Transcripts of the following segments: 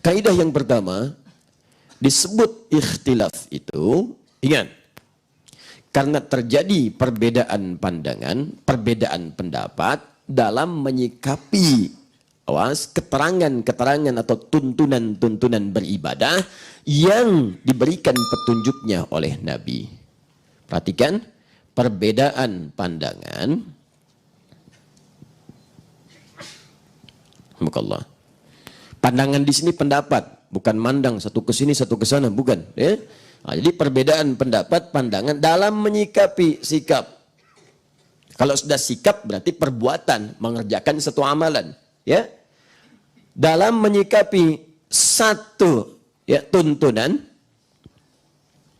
kaidah yang pertama, disebut ikhtilaf itu, ingat, karena terjadi perbedaan pandangan, perbedaan pendapat dalam menyikapi keterangan-keterangan atau tuntunan-tuntunan beribadah yang diberikan petunjuknya oleh Nabi. Perhatikan, perbedaan pandangan. Alhamdulillah. Pandangan di sini pendapat, bukan mandang satu ke sini satu ke sana, bukan. Ya? Nah, jadi perbedaan pendapat, pandangan dalam menyikapi sikap. Kalau sudah sikap berarti perbuatan, mengerjakan satu amalan. Ya, dalam menyikapi satu tuntunan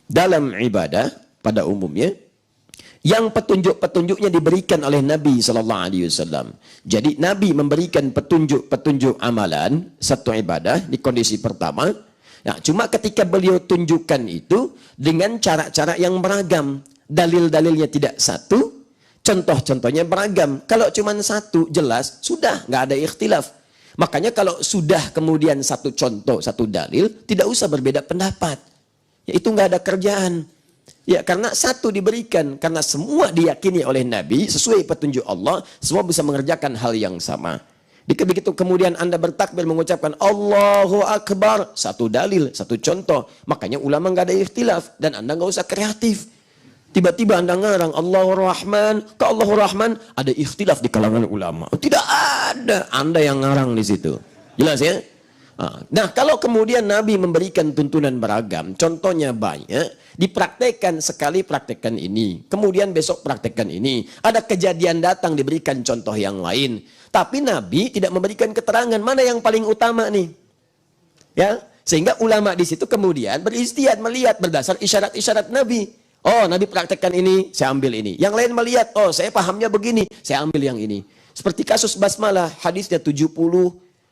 dalam ibadah pada umumnya, yang petunjuk-petunjuknya diberikan oleh Nabi Sallallahu Alaihi Wasallam. Jadi Nabi memberikan petunjuk-petunjuk amalan satu ibadah di kondisi pertama. Nah, cuma ketika beliau tunjukkan itu dengan cara-cara yang beragam, dalil-dalilnya tidak satu, contoh-contohnya beragam. Kalau cuma satu jelas sudah nggak ada ikhtilaf. Makanya kalau sudah kemudian satu contoh, satu dalil, tidak usah berbeda pendapat. Ya, itu nggak ada kerjaan. Ya, karena satu diberikan, karena semua diyakini oleh Nabi sesuai petunjuk Allah, semua bisa mengerjakan hal yang sama. Begitu kemudian Anda bertakbir mengucapkan Allahu Akbar, satu dalil, satu contoh. Makanya ulama nggak ada ikhtilaf dan Anda nggak usah kreatif. Tiba-tiba Anda ngarang Allahur Rahman, ke Allahur Rahman, ada ikhtilaf di kalangan ulama. Tidak ada, Anda yang ngarang di situ. Jelas ya? Nah, kalau kemudian Nabi memberikan tuntunan beragam, contohnya banyak, dipraktekkan sekali, praktekkan ini. Kemudian besok praktekkan ini. Ada kejadian datang diberikan contoh yang lain. Tapi Nabi tidak memberikan keterangan mana yang paling utama nih. Ya, sehingga ulama di situ kemudian beristihad melihat berdasar isyarat-isyarat Nabi. Oh, Nabi praktekkan ini, saya ambil ini. Yang lain melihat, oh saya pahamnya begini, saya ambil yang ini. Seperti kasus basmalah, hadisnya 70,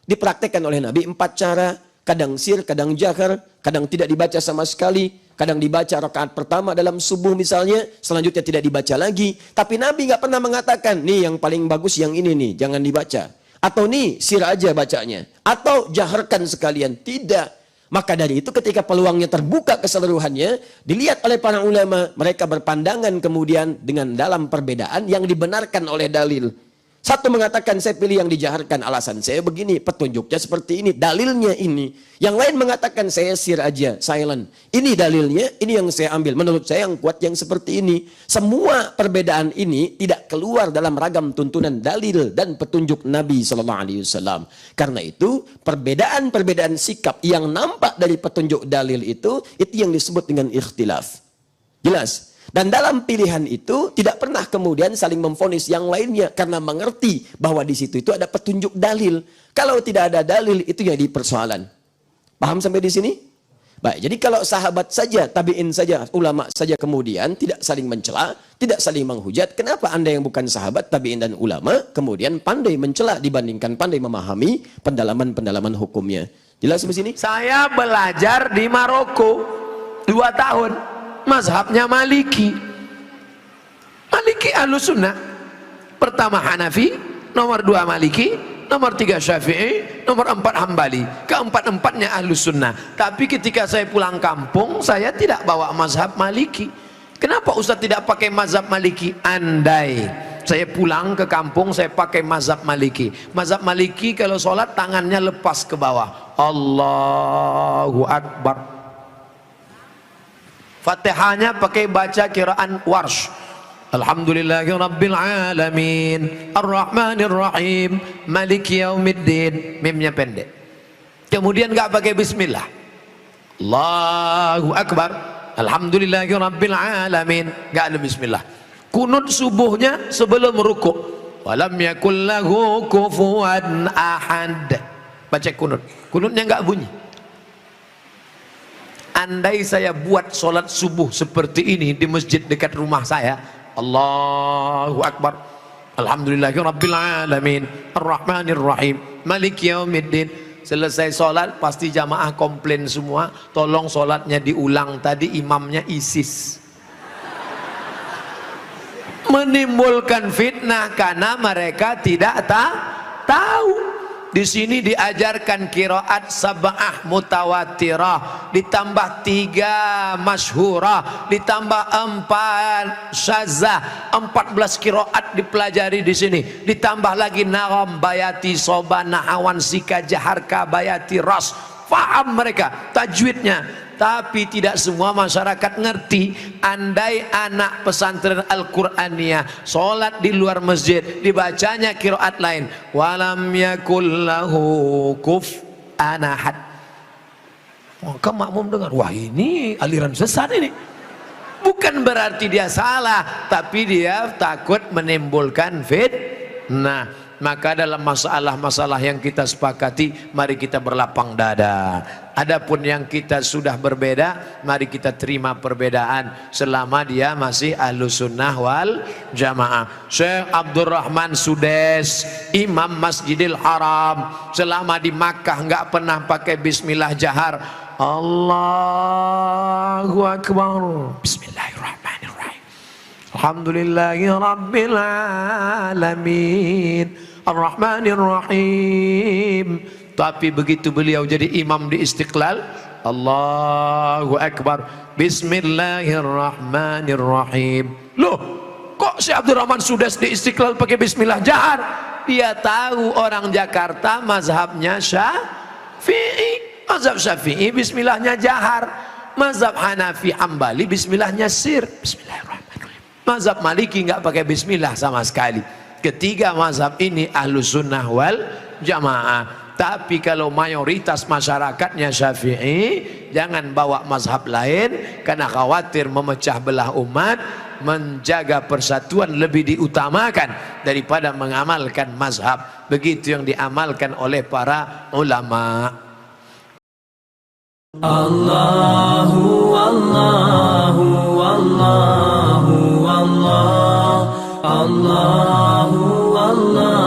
dipraktekkan oleh Nabi 4 cara, kadang sir, kadang jahar, kadang tidak dibaca sama sekali, kadang dibaca rakaat pertama dalam subuh misalnya, selanjutnya tidak dibaca lagi. Tapi Nabi nggak pernah mengatakan, nih yang paling bagus yang ini nih, jangan dibaca. Atau nih sir aja bacanya, atau jaharkan sekalian. Tidak. Maka dari itu ketika peluangnya terbuka keseluruhannya, dilihat oleh para ulama, mereka berpandangan kemudian dengan dalam perbedaan yang dibenarkan oleh dalil. Satu mengatakan saya pilih yang dijaharkan, alasan saya begini, petunjuknya seperti ini, dalilnya ini. Yang lain mengatakan saya sir aja, silent. Ini dalilnya, ini yang saya ambil. Menurut saya yang kuat yang seperti ini. Semua perbedaan ini tidak keluar dalam ragam tuntunan dalil dan petunjuk Nabi SAW. Karena itu perbedaan-perbedaan sikap yang nampak dari petunjuk dalil itu yang disebut dengan ikhtilaf. Jelas? Dan dalam pilihan itu tidak pernah kemudian saling memvonis yang lainnya karena mengerti bahwa di situ itu ada petunjuk dalil. Kalau tidak ada dalil itu jadi persoalan. Paham sampai di sini? Baik, jadi kalau sahabat saja, tabi'in saja, ulama saja kemudian tidak saling mencela, tidak saling menghujat, kenapa Anda yang bukan sahabat, tabi'in dan ulama kemudian pandai mencela dibandingkan pandai memahami pendalaman-pendalaman hukumnya? Jelas di sini? Saya belajar di Maroko 2 tahun. Mazhabnya Maliki. Maliki Ahlus Sunnah. Pertama Hanafi, nomor 2 Maliki, nomor 3 Syafi'i, nomor 4 Hambali. Keempat-empatnya Ahlus Sunnah. Tapi ketika saya pulang kampung, saya tidak bawa mazhab Maliki. Kenapa Ustaz tidak pakai mazhab Maliki? Andai saya pulang ke kampung, saya pakai mazhab Maliki. Mazhab Maliki kalau sholat tangannya lepas ke bawah. Allahu Akbar. Fatihahnya pakai baca kiraan warsh. Alhamdulillahi Rabbil Alamin Ar-Rahmanir Rahim Maliki Yaumiddin. Mimnya pendek. Kemudian nggak pakai bismillah. Allahu Akbar. Alhamdulillahi Rabbil Alamin. Nggak ada bismillah. Kunut subuhnya sebelum rukuk. Walam yakul lahu kufuwan ahad. Baca kunut. Kunutnya nggak bunyi. Andai saya buat sholat subuh seperti ini di masjid dekat rumah saya, Allahu Akbar, Alhamdulillahi Rabbil Alamin Ar-Rahmanir Rahim Maliki Yaumiddin. Selesai sholat pasti jamaah komplain semua, tolong sholatnya diulang, tadi imamnya ISIS. Menimbulkan fitnah karena mereka tidak tahu. Di sini diajarkan qiraat sab'ah mutawatirah, ditambah 3 masyhurah, ditambah 4 syadzah, 14 qiraat dipelajari di sini. Ditambah lagi nagham, bayati, soba, nahawan, sika, jaharka, bayati, ras. Faham mereka tajwidnya. Tapi tidak semua masyarakat ngerti. Andai anak pesantren Al-Qur'aniyah sholat di luar masjid, dibacanya qiraat lain, walam yakul lahu kufuwan ahad, maka makmum dengar, wah ini aliran sesat ini. Bukan berarti dia salah, tapi dia takut menimbulkan fitnah. Maka dalam masalah-masalah yang kita sepakati, mari kita berlapang dada. Adapun yang kita sudah berbeda, mari kita terima perbedaan selama dia masih Ahlus Sunnah wal Jamaah. Syekh Abdurrahman Sudes, Imam Masjidil Haram, selama di Makkah nggak pernah pakai bismillah jahar. Allahu Akbar, Bismillahirrahmanirrahim, Alhamdulillahi Rabbil Alamin, Ar-Rahmanir-Rahim. Tapi begitu beliau jadi imam di Istiqlal, Allahu Akbar, Bismillahirrahmanirrahim. Loh, kok si Abdurrahman Sudes di Istiqlal pakai bismillah jahar? Dia tahu orang Jakarta mazhabnya Syafi'i. Mazhab Syafi'i bismillahnya jahar. Mazhab Hanafi Hambali bismillahnya sir. Bismillahirrahmanirrahim. Mazhab Maliki nggak pakai bismillah sama sekali. Ketiga mazhab ini Ahlus Sunnah wal Jamaah. Tapi kalau mayoritas masyarakatnya Syafi'i, jangan bawa mazhab lain, karena khawatir memecah belah umat. Menjaga persatuan lebih diutamakan daripada mengamalkan mazhab. Begitu yang diamalkan oleh para ulama. Allahu Allahu Allahu Allah, Allahu Allah.